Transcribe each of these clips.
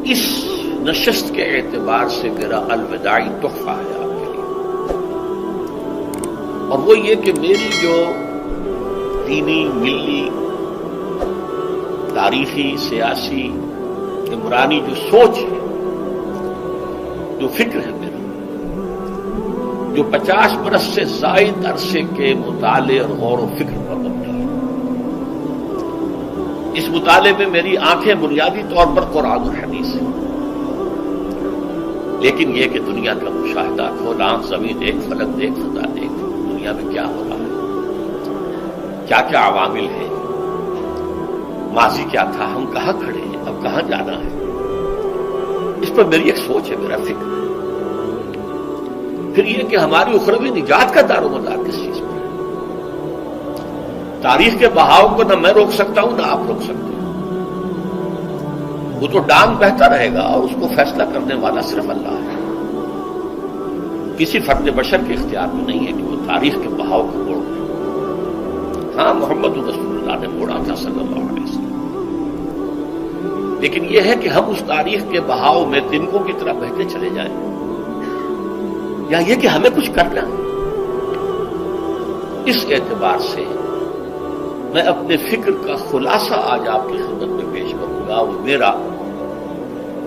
اس نشست کے اعتبار سے میرا الوداعی تحفہ ہے آپ کے لیے، اور وہ یہ کہ میری جو دینی، ملی، تاریخی، سیاسی، عمرانی جو سوچ ہے، جو فکر ہے میرا، جو 50 برس سے زائد عرصے کے مطالعے اور غور و فکر پر مبنی ہے، اس مطالعے میں میری آنکھیں بنیادی طور پر قرآن اور حدیث ہیں، لیکن یہ کہ دنیا کا مشاہدہ، کھول آنکھ، زمین دیکھ، فلک دیکھ، فضا دیکھ، دنیا میں کیا ہو رہا ہے، کیا کیا عوامل ہیں، ماضی کیا تھا، ہم کہاں کھڑے ہیں، اب کہاں جانا ہے، اس پر میری ایک سوچ ہے، میرا فکر ہے۔ پھر یہ کہ ہماری اخروی نجات کا دار و مدار کس چیز پر ہے؟ تاریخ کے بہاؤ کو نہ میں روک سکتا ہوں، نہ آپ روک سکتے ہیں، وہ تو ڈانگ بہتا رہے گا، اور اس کو فیصلہ کرنے والا صرف اللہ ہے۔ کسی فرد بشر کے اختیار میں نہیں ہے کہ وہ تاریخ کے بہاؤ کو موڑ دے۔ ہاں، محمد رسول اللہ نے موڑا تھا صلی اللہ علیہ وسلم، لیکن یہ ہے کہ ہم اس تاریخ کے بہاؤ میں تنکوں کی طرح بہتے چلے جائیں، یا یہ کہ ہمیں کچھ کرنا۔ اس اعتبار سے میں اپنے فکر کا خلاصہ آج آپ کی خدمت میں پیش کروں گا، وہ میرا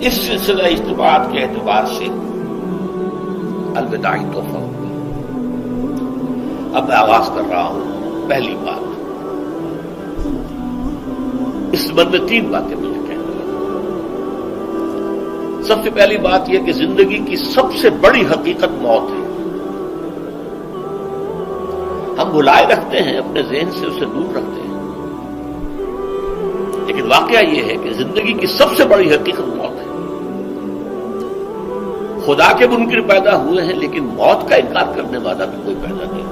اس سلسلہ اجتماعات کے اعتبار سے الوداعی تحفہ ہوگا۔ اب میں آغاز کر رہا ہوں۔ پہلی بات، اس سبب میں 3 باتیں مجھے کہنی ہیں۔ سب سے پہلی بات یہ کہ زندگی کی سب سے بڑی حقیقت موت ہے۔ ہم بھلائے رکھتے ہیں، اپنے ذہن سے اسے دور رکھتے ہیں، لیکن واقعہ یہ ہے کہ زندگی کی سب سے بڑی حقیقت موت ہے۔ خدا کے منکر پیدا ہوئے ہیں، لیکن موت کا انکار کرنے والا تو کوئی پیدا نہیں۔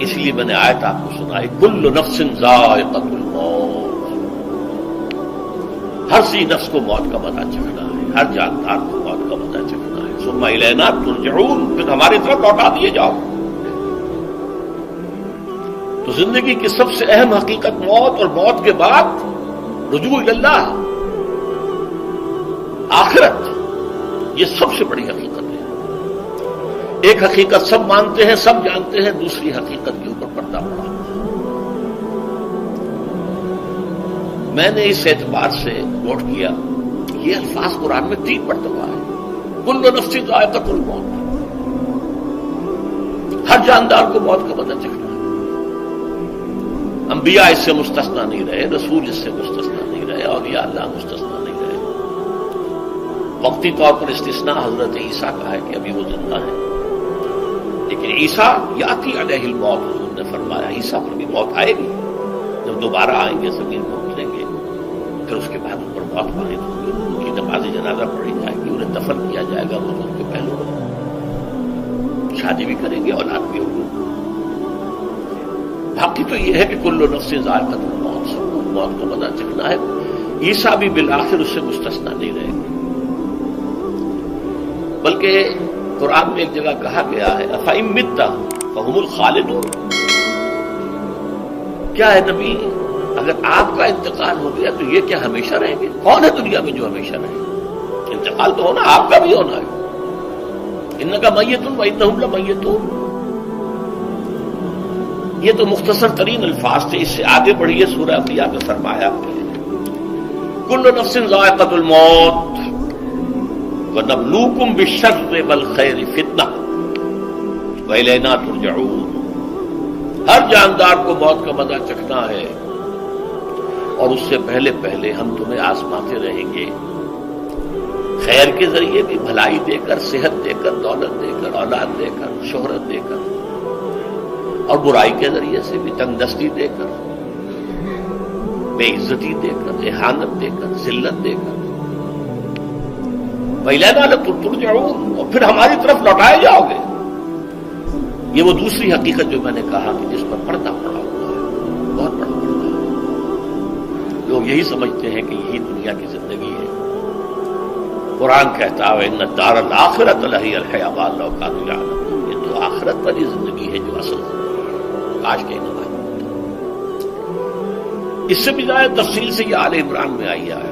اس لیے میں نے آیت آپ کو سنائی، کل نفس ذائقۃ الموت، ہر سی نفس کو موت کا مزہ چکھنا ہے، ہر جاندار کو موت کا مزہ چکھنا ہے۔ ثم الینا ترجعون، پھر ہماری طرف لوٹا دیے جاؤ۔ تو زندگی کی سب سے اہم حقیقت موت، اور موت کے بعد رجوع اللہ، آخرت، یہ سب سے بڑی حقیقت ہے۔ ایک حقیقت سب مانتے ہیں، سب جانتے ہیں، دوسری حقیقت کے اوپر پردہ پڑا۔ میں نے اس اعتبار سے نوٹ کیا، یہ الفاظ قرآن میں 3 مرتبہ ہے، کل نفس ذائقۃ الموت، ہر جاندار کو موت کا مزہ چکھنا ہے۔ انبیاء اس سے مستثنا نہیں رہے، رسول اس سے مستثنا نہیں رہے، اولیاء اللہ مستثنا نہیں رہے۔ وقتی طور پر استثناء حضرت عیسیٰ کا ہے کہ ابھی وہ زندہ ہے، لیکن عیسیٰ یاتی علیہ الموت، حضور نے فرمایا عیسیٰ پر بھی موت آئے گی، جب دوبارہ آئیں گے، زمین پر اتریں گے، پھر اس کے بعد ان پر موت وارد ہوگی، ان کی نماز جنازہ پڑھی جائے گی، انہیں دفن کیا جائے گا، روز ان کے پہلو شادی بھی کریں گے، اولاد بھی ہوگی۔ باقی تو یہ ہے کہ کل نفس ذائقۃ الموت، سب کو موت کا مزہ چکھنا ہے۔ عیسیٰ بھی بالآخر اس سے مستثنا نہیں رہیں گے، بلکہ قرآن میں ایک جگہ کہا گیا ہے أَفَإِن مِتَّ فَهُمُ الْخَالِدُونَ، کیا ہے نبی، اگر آپ کا انتقال ہو گیا تو یہ کیا ہمیشہ رہیں گے؟ کون ہے دنیا میں جو ہمیشہ رہے؟ انتقال تو ہونا، آپ کا بھی ہونا ہے۔ إِنَّكَ مَيِّتٌ وَإِنَّهُمْ لَمَيِّتُونَ، یہ تو مختصر ترین الفاظ تھے۔ اس سے آگے بڑھیے، سورہ انبیاء میں فرمایا کل نفس ذائقۃ الموت وَنَبْلُوكُمْ بِالشَّرِّ وَالْخَيْرِ فِتْنَةً وَإِلَيْنَا تُرْجَعُونَ، ہر جاندار کو موت کا مزہ چکھنا ہے، اور اس سے پہلے پہلے ہم تمہیں آزماتے رہیں گے، خیر کے ذریعے بھی، بھلائی دے کر، صحت دے کر، دولت دے کر، اولاد دے کر، شہرت دے کر، اور برائی کے ذریعے سے بھی، تنگ دستی دے کر، بے عزتی دے کر، اہانت دے کر، ذلت دے کر، وَإِلَيْنَا تُرْجَعُونَ، اور پھر ہماری طرف لوٹائے جاؤ گے۔ یہ وہ دوسری حقیقت جو میں نے کہا کہ جس پر پردہ پڑا ہوا ہے، بہت بڑا پردہ ہے۔ لوگ یہی سمجھتے ہیں کہ یہی دنیا کی زندگی ہے۔ قرآن کہتا ہے إِنَّ الدَّارَ الْآخِرَةَ لَهِيَ الْحَيَوَانُ لَوْ كَانُوا يَعْلَمُونَ، یہ تو آخرت والی زندگی ہے جو اصل زندگی ہے، کاش کہ نہ معلوم ہوتا۔ اس سے بھی زیادہ تفصیل سے یہ آل عمران میں آئی ہے،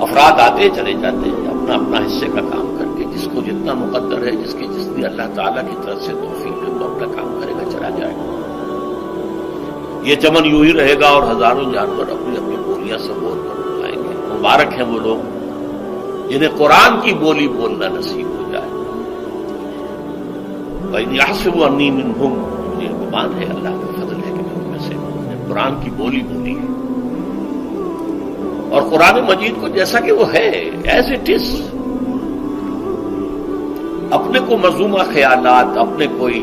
افراد آتے چلے جاتے ہیں اپنا اپنا حصے کا کام کر کے، جس کو جتنا مقدر ہے، جتنی اللہ تعالیٰ کی طرف سے توفیق ہے، تو اپنا کام کرے گا، چلا جائے گا۔ یہ چمن یوں ہی رہے گا اور ہزاروں جانور اپنی اپنی بولیاں سے بول کر آئیں گے۔ مبارک ہیں وہ لوگ جنہیں قرآن کی بولی بولنا نصیب ہو جائے۔ وَإِنْ يَحْسَبُوا أَنِّي مِنْهُمْ، یہ گمان ہے، اللہ کا فضل ہے کہ میں ان میں سے قرآن کی بولی بولی ہے، اور قرآن مجید کو جیسا کہ وہ ہے ایز اٹ از، اپنے کو مذمومہ خیالات، اپنے کوئی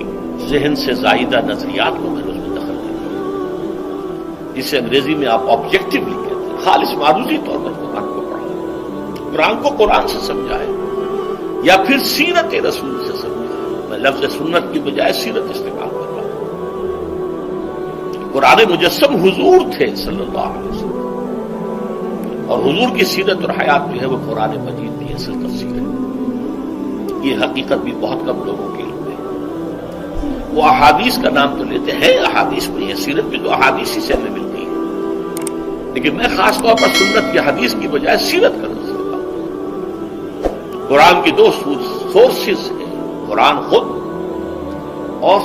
ذہن سے زائدہ نظریات کو میں نے اس میں دخل نہیں دیا، جسے انگریزی میں آپ آبجیکٹیولی کہتے ہیں، خالص معروضی طور پر قرآن کو پڑھا، قرآن کو قرآن سے سمجھائے، یا پھر سیرت رسول سے سمجھائے۔ میں لفظ سنت کی بجائے سیرت استعمال کر رہا ہوں۔ قرآن مجسم حضور تھے صلی اللہ علیہ وسلم، اور حضور کی سیرت اور حیات جو ہے وہ قرآن مجید کی اصل تفسیر ہے۔ یہ حقیقت بھی بہت کم لوگوں کے علم ہے۔ وہ احادیث کا نام تو لیتے ہیں، احادیث نہیں ہے، سیرت بھی تو احادیث ہی سے ہمیں ملتی ہے، لیکن میں خاص طور پر سنت کی حدیث کی بجائے سیرت کا لفظ لیتا ہوں۔ قرآن کی دو سورسز ہیں، قرآن خود اور